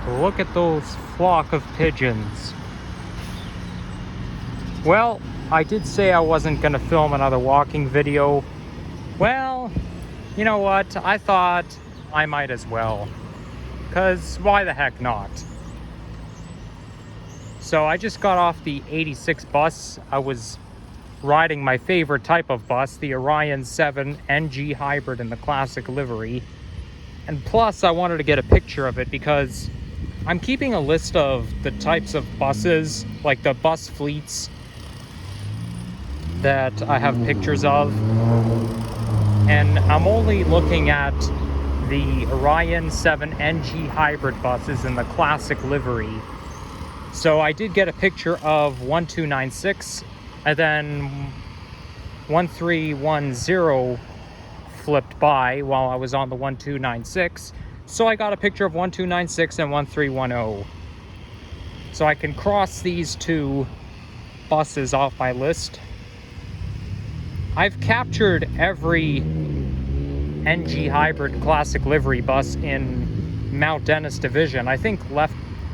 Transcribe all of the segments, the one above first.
Look at those flock of pigeons. Well, I did say I wasn't going to film another walking video. Well, you know what? I thought I might as well. Because why the heck not? So I just got off the 86 bus. I was riding my favorite type of bus, the Orion 7 NG Hybrid in the classic livery. And plus, I wanted to get a picture of it because I'm keeping a list of the types of buses, like the bus fleets that I have pictures of. And I'm only looking at the Orion 7 NG Hybrid buses in the classic livery. So I did get a picture of 1296, and then 1310 flipped by while I was on the 1296. So I got a picture of 1296 and 1310. So I can cross these two buses off my list. I've captured every NG Hybrid classic livery bus in Mount Dennis Division. I think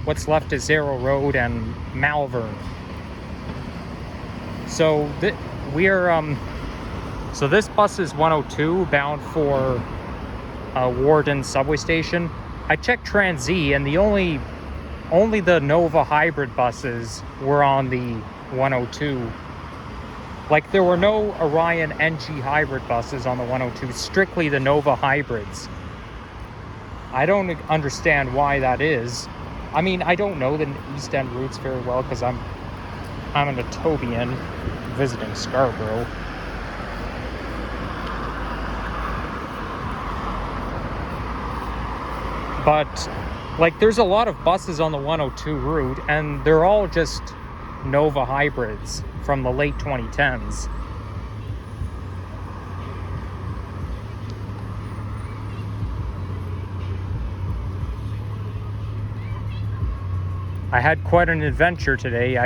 what's left is Arrow Road and Malvern. So so this bus is 102 bound for Warden subway station. I checked Trans-Z and only the Nova Hybrid buses were on the 102. Like, there were no Orion NG Hybrid buses on the 102, strictly the Nova Hybrids. I don't understand why that is. I mean, I don't know the East End routes very well because I'm an Etobian visiting Scarborough. But, like, there's a lot of buses on the 102 route, and they're all just Nova Hybrids from the late 2010s. I had quite an adventure today.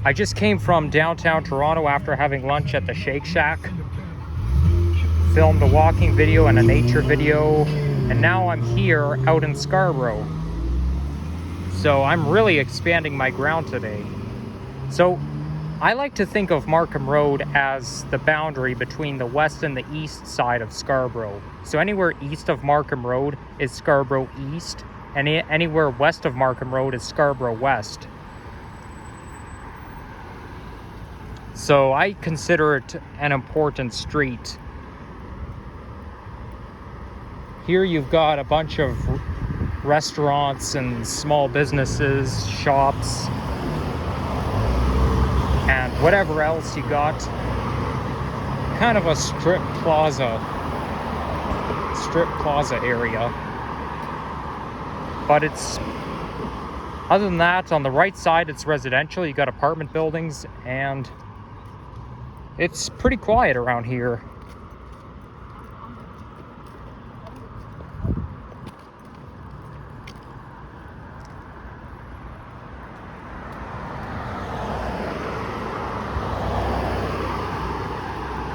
I just came from downtown Toronto after having lunch at the Shake Shack. Filmed a walking video and a nature video, and now I'm here out in Scarborough. So I'm really expanding my ground today. So I like to think of Markham Road as the boundary between the west and the east side of Scarborough. So anywhere east of Markham Road is Scarborough East, and anywhere west of Markham Road is Scarborough West. So I consider it an important street. Here you've got a bunch of restaurants and small businesses, shops, and whatever else you got. Kind of a strip plaza area. But other than that, on the right side it's residential. You got apartment buildings, and it's pretty quiet around here.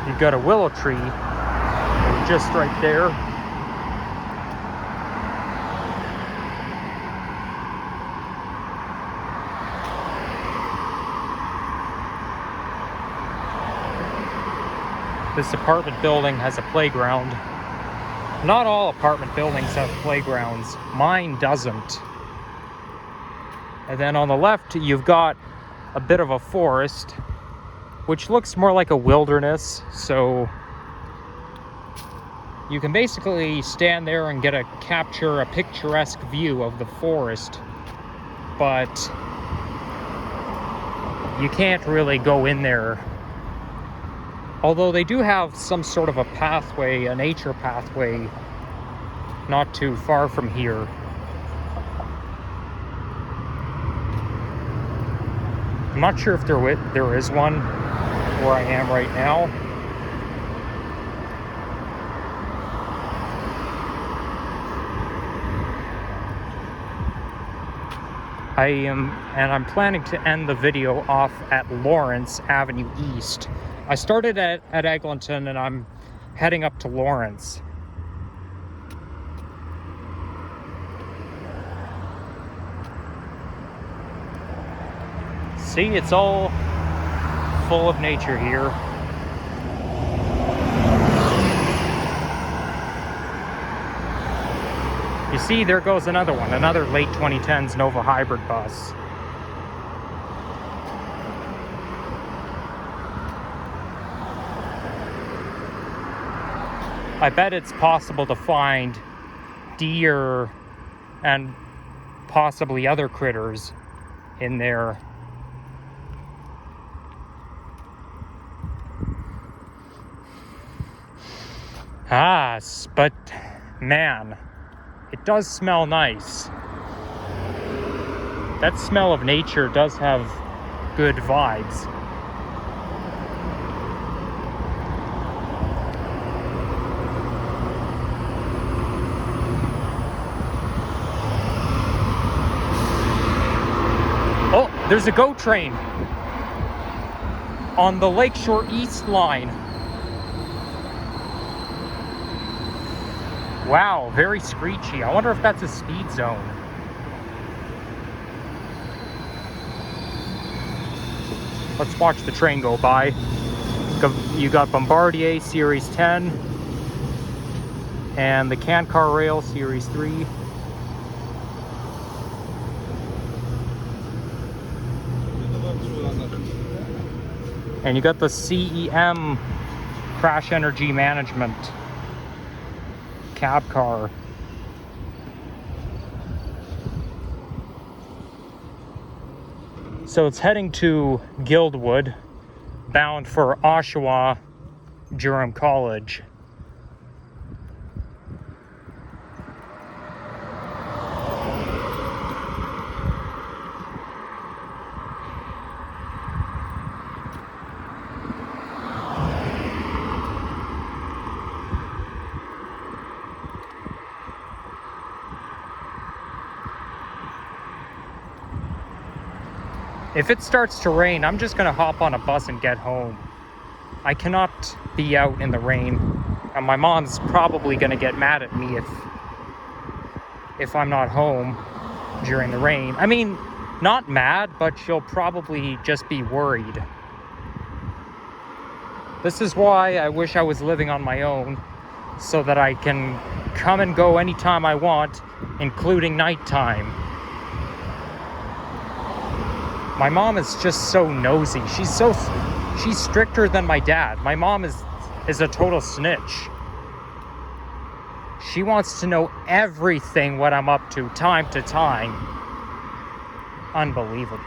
You've got a willow tree just right there. This apartment building has a playground. Not all apartment buildings have playgrounds. Mine doesn't. And then on the left, you've got a bit of a forest, which looks more like a wilderness. So you can basically stand there and capture a picturesque view of the forest, but you can't really go in there. Although they do have some sort of a pathway, a nature pathway, not too far from here. I'm not sure if there is one where I am right now. I'm planning to end the video off at Lawrence Avenue East. I started at Eglinton and I'm heading up to Lawrence. See, it's all full of nature here. You see, there goes another one, another late 2010s Nova hybrid bus. I bet it's possible to find deer and possibly other critters in there. But man, it does smell nice. That smell of nature does have good vibes. Oh, there's a GO train on the Lakeshore East line. Wow, very screechy. I wonder if that's a speed zone. Let's watch the train go by. You got Bombardier Series 10 and the Can-Car Rail Series 3. And you got the CEM Crash Energy Management cab car. So it's heading to Guildwood, bound for Oshawa Durham College. If it starts to rain, I'm just gonna hop on a bus and get home. I cannot be out in the rain, and my mom's probably gonna get mad at me if I'm not home during the rain. I mean, not mad, but she'll probably just be worried. This is why I wish I was living on my own, so that I can come and go anytime I want, including nighttime. My mom is just so nosy. She's stricter than my dad. My mom is a total snitch. She wants to know everything what I'm up to, time to time. Unbelievable.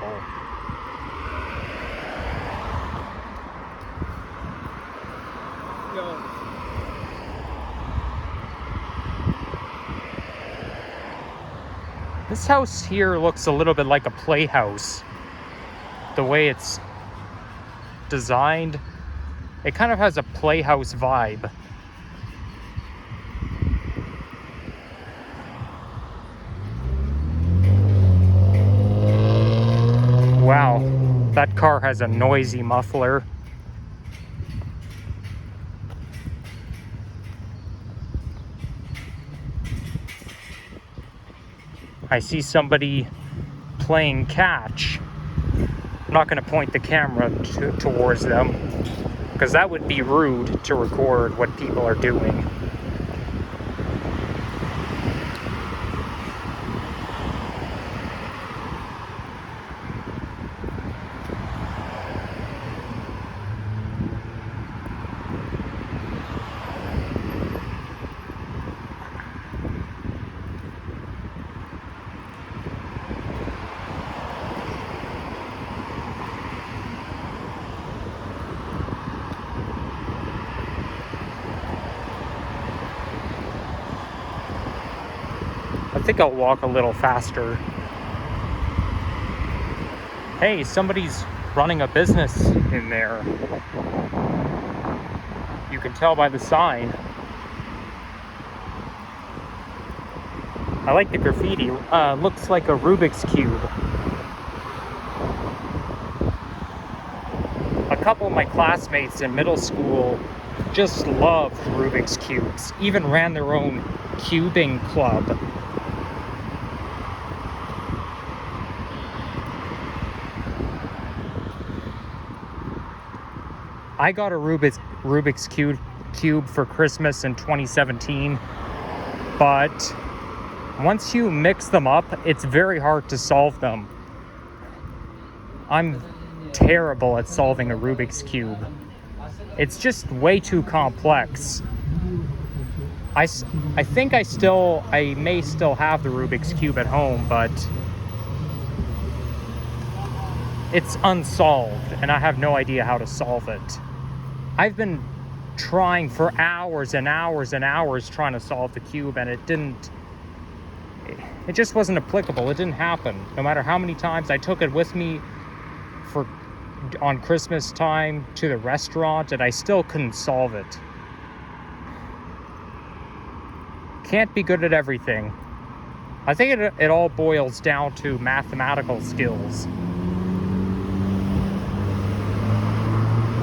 This house here looks a little bit like a playhouse. The way it's designed, it kind of has a playhouse vibe. Wow, that car has a noisy muffler. I see somebody playing catch. I'm not going to point the camera towards them, because that would be rude to record what people are doing. I think I'll walk a little faster. Hey, somebody's running a business in there. You can tell by the sign. I like the graffiti. Looks like a Rubik's Cube. A couple of my classmates in middle school just loved Rubik's Cubes. Even ran their own cubing club. I got a Rubik's Cube for Christmas in 2017, but once you mix them up, it's very hard to solve them. I'm terrible at solving a Rubik's Cube. It's just way too complex. I think I may still have the Rubik's Cube at home, but it's unsolved, and I have no idea how to solve it. I've been trying for hours and hours and hours trying to solve the cube, and it just wasn't applicable. It didn't happen. No matter how many times I took it with me on Christmas time to the restaurant, and I still couldn't solve it. Can't be good at everything. I think it all boils down to mathematical skills.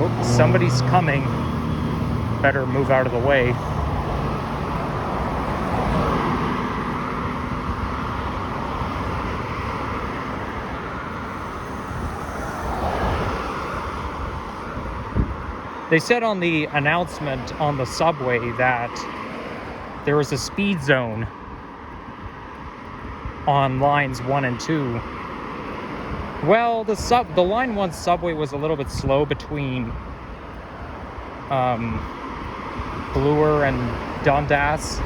Oops, somebody's coming. Better move out of the way. They said on the announcement on the subway that there was a speed zone on lines 1 and 2. Well, the line 1 subway was a little bit slow between Bloor and Dundas,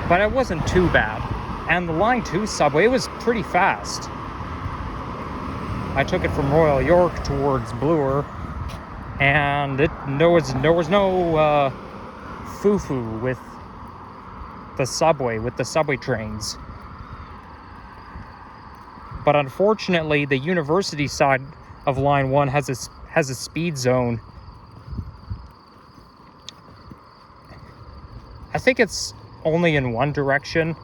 but it wasn't too bad. And the line 2 subway, it was pretty fast. I took it from Royal York towards Bloor, and there was no foo-foo with the subway trains. But unfortunately, the university side of line 1 has a speed zone. I think it's only in one direction,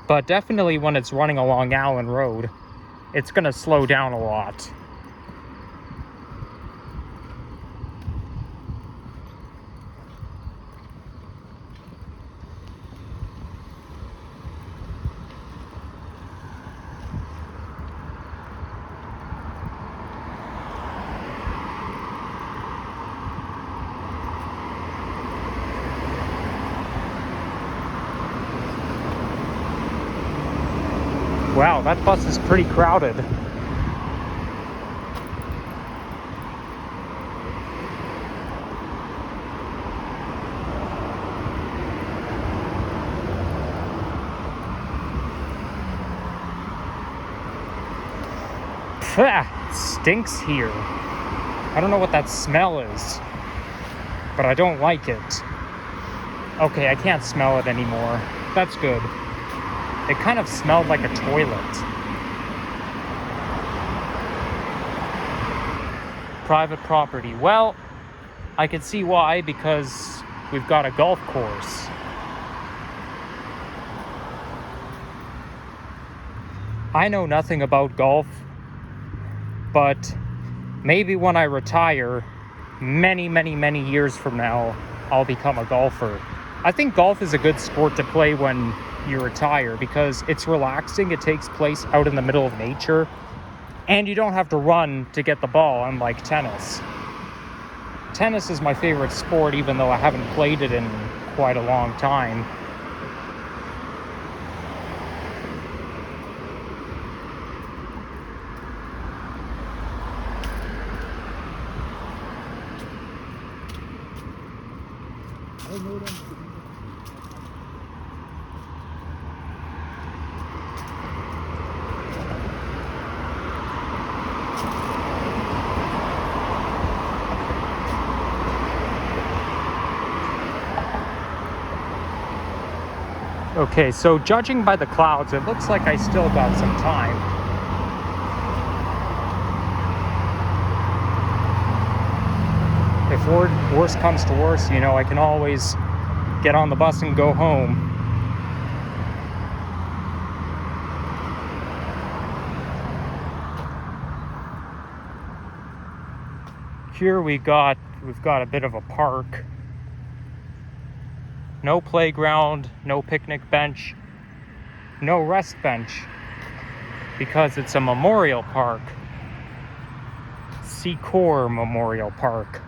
but definitely when it's running along Allen Road, it's going to slow down a lot. Wow, that bus is pretty crowded. Pfft, it stinks here. I don't know what that smell is, but I don't like it. Okay, I can't smell it anymore. That's good. It kind of smelled like a toilet. Private property. Well, I can see why, because we've got a golf course. I know nothing about golf, but maybe when I retire, many, many, many years from now, I'll become a golfer. I think golf is a good sport to play when you retire because it's relaxing. It takes place out in the middle of nature, and you don't have to run to get the ball, unlike tennis. Tennis is my favorite sport, even though I haven't played it in quite a long time. Okay, so judging by the clouds, it looks like I still got some time. If worst comes to worst, you know, I can always get on the bus and go home. Here we've got a bit of a park. No playground, no picnic bench, no rest bench, because it's a memorial park. Secor Memorial Park.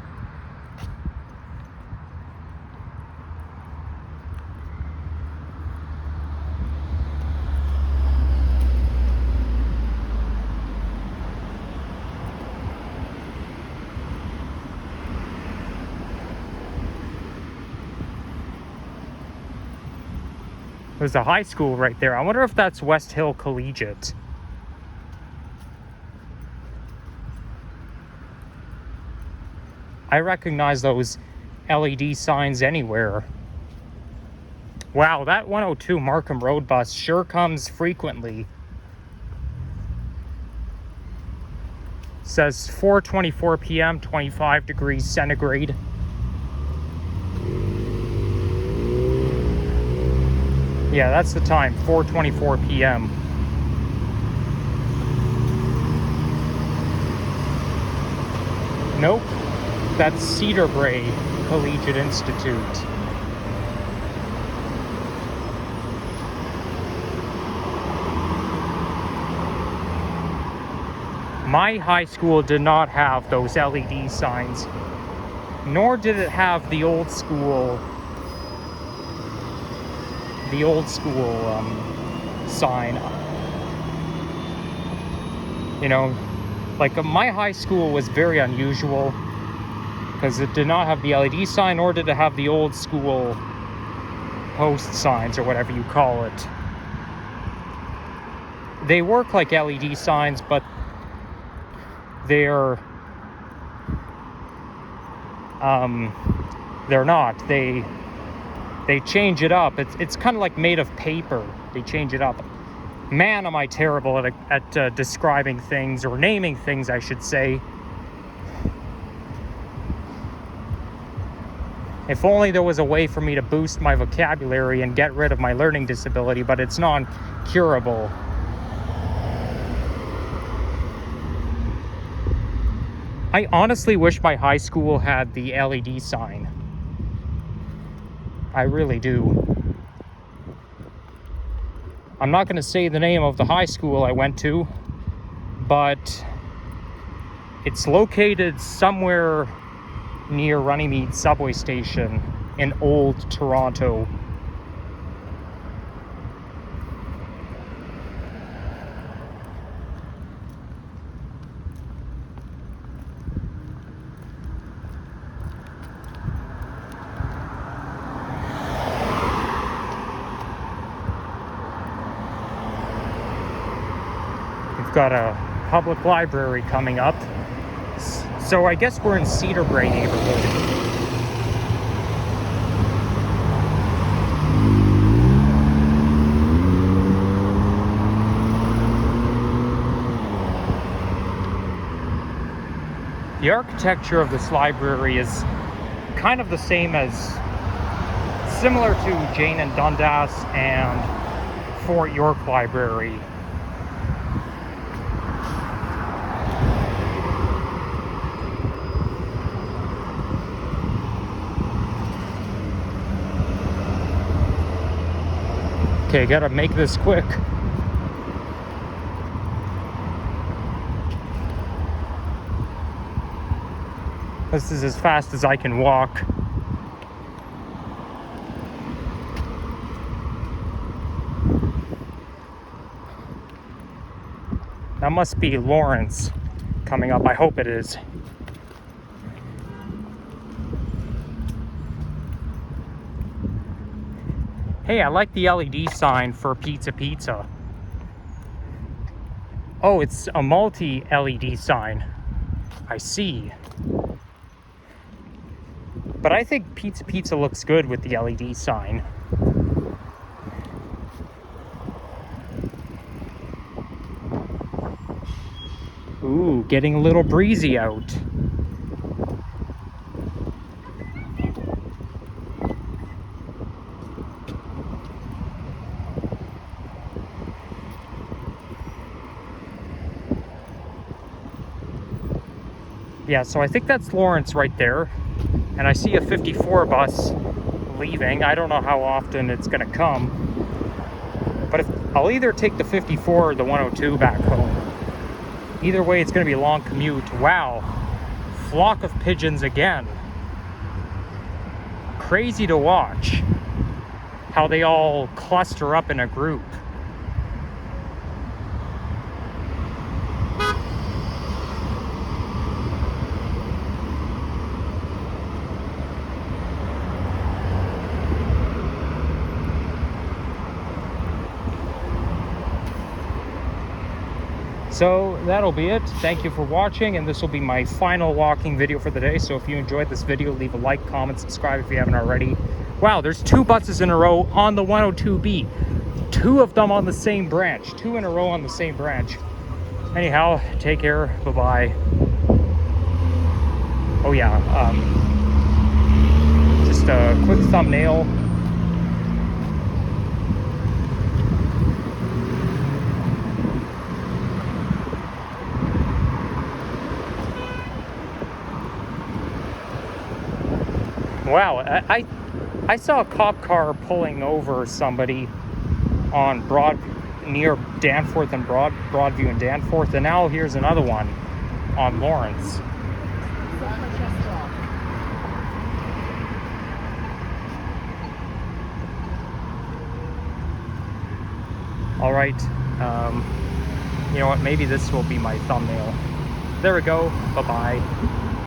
There's a high school right there. I wonder if that's West Hill Collegiate. I recognize those LED signs anywhere. Wow, that 102 Markham Road bus sure comes frequently. Says 4:24 p.m., 25 degrees centigrade. Yeah, that's the time, 4:24 p.m. Nope, that's Cedarbrae Collegiate Institute. My high school did not have those LED signs, nor did it have the old school sign. You know, like my high school was very unusual because it did not have the LED sign, nor did it have the old school post signs or whatever you call it. They work like LED signs, but they're not. They change it up. It's kind of like made of paper. They change it up. Man, am I terrible at describing things, or naming things, I should say. If only there was a way for me to boost my vocabulary and get rid of my learning disability, but it's non-curable. I honestly wish my high school had the LED sign. I really do. I'm not going to say the name of the high school I went to, but it's located somewhere near Runnymede subway station in Old Toronto. Got a public library coming up, so I guess we're in Cedarbrae neighborhood. The architecture of this library is kind of the same as, similar to Jane and Dundas and Fort York Library. Okay, gotta make this quick. This is as fast as I can walk. That must be Lawrence coming up. I hope it is. Hey, I like the LED sign for Pizza. Oh, it's a multi-LED sign. I see. But I think Pizza looks good with the LED sign. Ooh, getting a little breezy out. Yeah, so I think that's Lawrence right there. And I see a 54 bus leaving. I don't know how often it's going to come. But I'll either take the 54 or the 102 back home. Either way, it's going to be a long commute. Wow. flock of pigeons again. Crazy to watch how they all cluster up in a group. So that'll be it. Thank you for watching, and this will be my final walking video for the day. So if you enjoyed this video, leave a like, comment, subscribe if you haven't already. Wow, there's 2 buses in a row on the 102B. 2 of them on the same branch. 2 in a row on the same branch. Anyhow, take care. Bye-bye. Oh yeah, just a quick thumbnail. Wow, I saw a cop car pulling over somebody on near Danforth and Broadview and Danforth, and now here's another one on Lawrence. All right, you know what? Maybe this will be my thumbnail. There we go. Bye-bye.